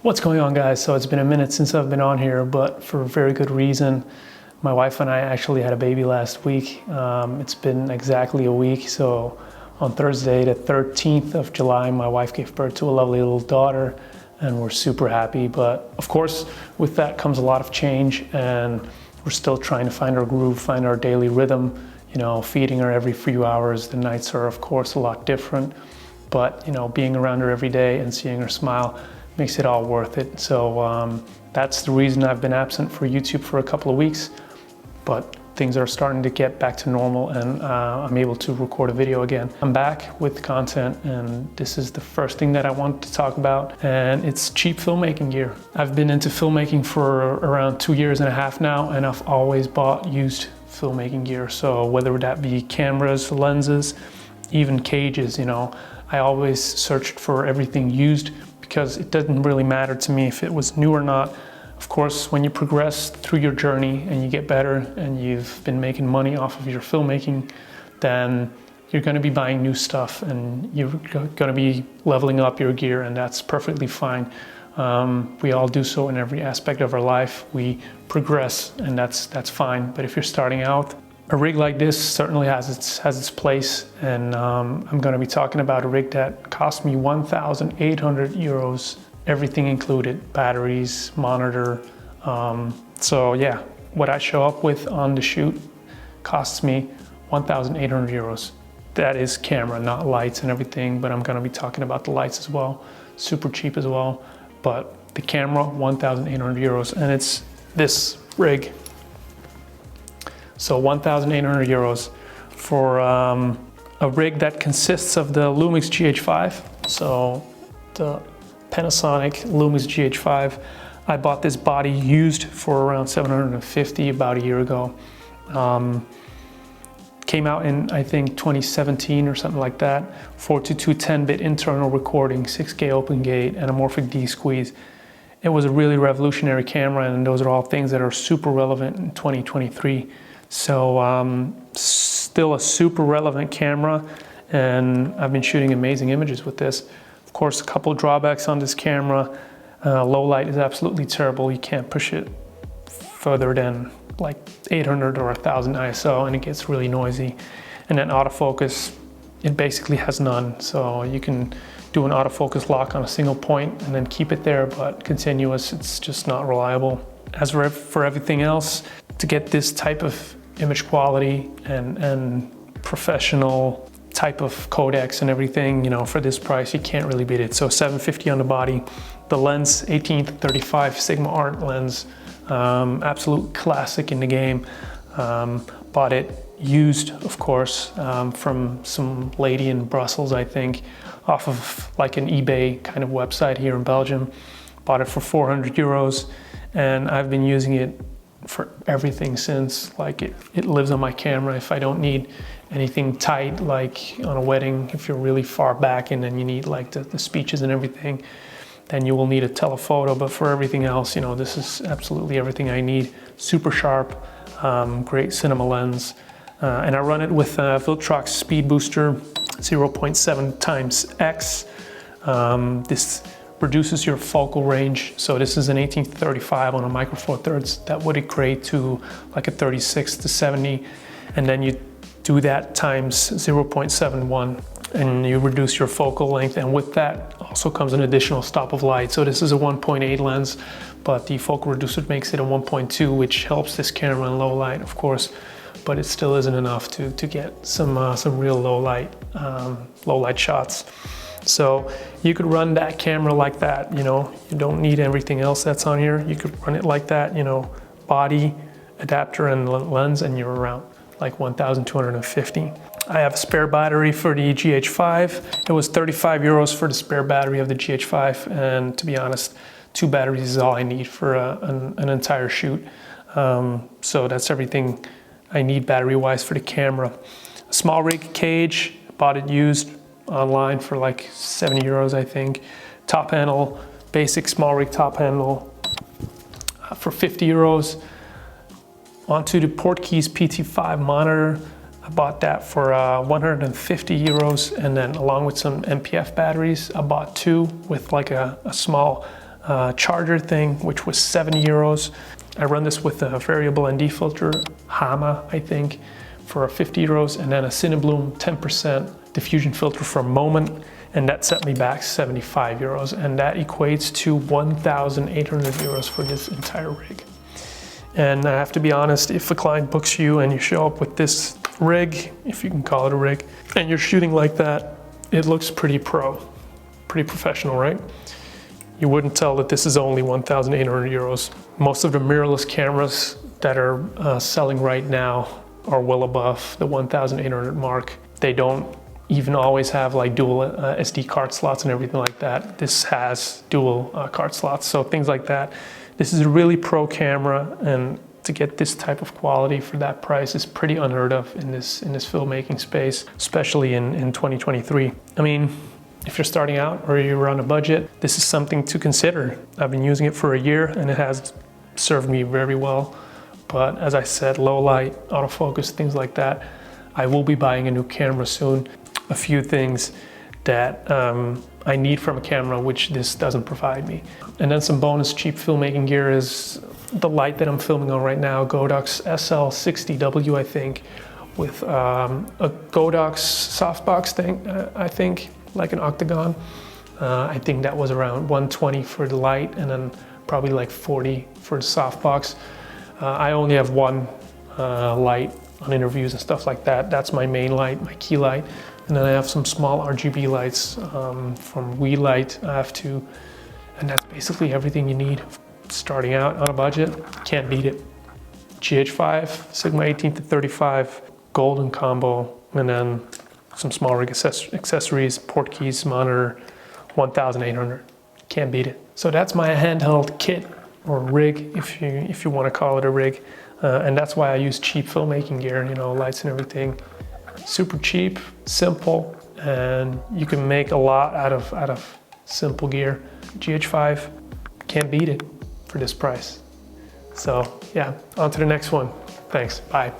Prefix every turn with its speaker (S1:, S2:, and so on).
S1: What's going on, guys? So it's been a minute since I've been on here, but for a very good reason. My wife and I actually had a baby last week. It's been exactly a week. So on Thursday, the 13th of July, my wife gave birth to a lovely little daughter, and we're super happy. But of course, with that comes a lot of change, and we're still trying to find our groove, find our daily rhythm, feeding her every few hours. The nights are, of course, a lot different, but being around her every day and seeing her smile makes it all worth it. So that's the reason I've been absent for YouTube for a couple of weeks, but things are starting to get back to normal, and I'm able to record a video again. I'm back with content, and this is the first thing that I want to talk about, and it's cheap filmmaking gear. I've been into filmmaking for around 2.5 years now, and I've always bought used filmmaking gear. So whether that be cameras, lenses, even cages, I always searched for everything used, because it doesn't really matter to me if it was new or not. Of course, when you progress through your journey and you get better and you've been making money off of your filmmaking, then you're going to be buying new stuff and you're going to be leveling up your gear, and that's perfectly fine. We all do so in every aspect of our life. We progress, and that's fine. But if you're starting out, a rig like this certainly has its place, and I'm going to be talking about a rig that cost me 1,800 euros, everything included, batteries, monitor. So yeah, what I show up with on the shoot costs me 1,800 euros. That is camera, not lights and everything, but I'm going to be talking about the lights as well. Super cheap as well, but the camera, 1,800 euros, and it's this rig. So 1,800 euros for a rig that consists of the Lumix GH5. So the Panasonic Lumix GH5. I bought this body used for around 750 about a year ago. Came out in, I think, 2017 or something like that. 422 10-bit internal recording, 6K open gate, anamorphic D-squeeze. It was a really revolutionary camera, and those are all things that are super relevant in 2023. So still a super relevant camera, and I've been shooting amazing images with this. Of course, a couple of drawbacks on this camera. Low light is absolutely terrible. You can't push it further than like 800 or 1000 ISO, and it gets really noisy. And then autofocus, it basically has none. So you can do an autofocus lock on a single point and then keep it there, but continuous, it's just not reliable. As for everything else, to get this type of image quality and professional type of codecs and everything, for this price, you can't really beat it. So 750 on the body. The lens, 18-35 Sigma Art lens, absolute classic in the game. Bought it used, of course, from some lady in Brussels, I think, off of like an eBay kind of website here in Belgium. Bought it for 400 euros, and I've been using it for everything since. Like it lives on my camera. If I don't need anything tight, like on a wedding, if you're really far back and then you need like the speeches and everything, then you will need a telephoto. But for everything else, this is absolutely everything I need. Super sharp, great cinema lens, and I run it with Viltrox Speedbooster 0.7 times X. This reduces your focal range. So this is an 18-35 on a micro four thirds. That would equate to like a 36-70, and then you do that times 0.71, and you reduce your focal length. And with that also comes an additional stop of light. So this is a 1.8 lens, but the focal reducer makes it a 1.2, which helps this camera in low light, of course, but it still isn't enough to get some real low light shots. So you could run that camera like that, you don't need everything else that's on here. You could run it like that, body, adapter, and lens, and you're around like 1,250. I have a spare battery for the GH5. It was 35 euros for the spare battery of the GH5, and to be honest, 2 batteries is all I need for an entire shoot. So that's everything I need battery-wise for the camera. A small rig cage, bought it used online for like 70 euros, I think. Top handle, basic small rig top handle for 50 euros. Onto the Portkeys PT5 monitor. I bought that for 150 euros, and then along with some MPF batteries, I bought 2 with like a small charger thing, which was 70 euros. I run this with a variable ND filter, Hama, I think, for 50 euros, and then a Cinebloom 10% diffusion filter from Moment, and that set me back 75 euros, and that equates to 1,800 euros for this entire rig. And I have to be honest, if a client books you and you show up with this rig, if you can call it a rig, and you're shooting like that, it looks pretty professional, right? You wouldn't tell that this is only 1,800 euros. Most of the mirrorless cameras that are selling right now are well above the 1,800 mark. They don't even always have like dual SD card slots and everything like that. This has dual card slots, so things like that. This is a really pro camera, and to get this type of quality for that price is pretty unheard of in this filmmaking space, especially in 2023. I mean, if you're starting out or you're on a budget, this is something to consider. I've been using it for a year and it has served me very well. But as I said, low light, autofocus, things like that. I will be buying a new camera soon. A few things that I need from a camera, which this doesn't provide me. And then some bonus cheap filmmaking gear is the light that I'm filming on right now, Godox SL60W, I think, with a Godox softbox thing, I think, like an octagon. I think that was around 120 for the light, and then probably like 40 for the softbox. I only have one light on interviews and stuff like that. That's my main light, my key light. And then I have some small RGB lights from WeLight. I have two, and that's basically everything you need. Starting out on a budget, can't beat it. GH5, Sigma 18-35, golden combo, and then some small rig accessories, port keys, monitor, 1,800. Can't beat it. So that's my handheld kit, or rig, if you want to call it a rig. And that's why I use cheap filmmaking gear, you know, lights and everything. Super cheap, simple, and you can make a lot out of simple gear. GH5, can't beat it for this price. So yeah, on to the next one. Thanks, bye.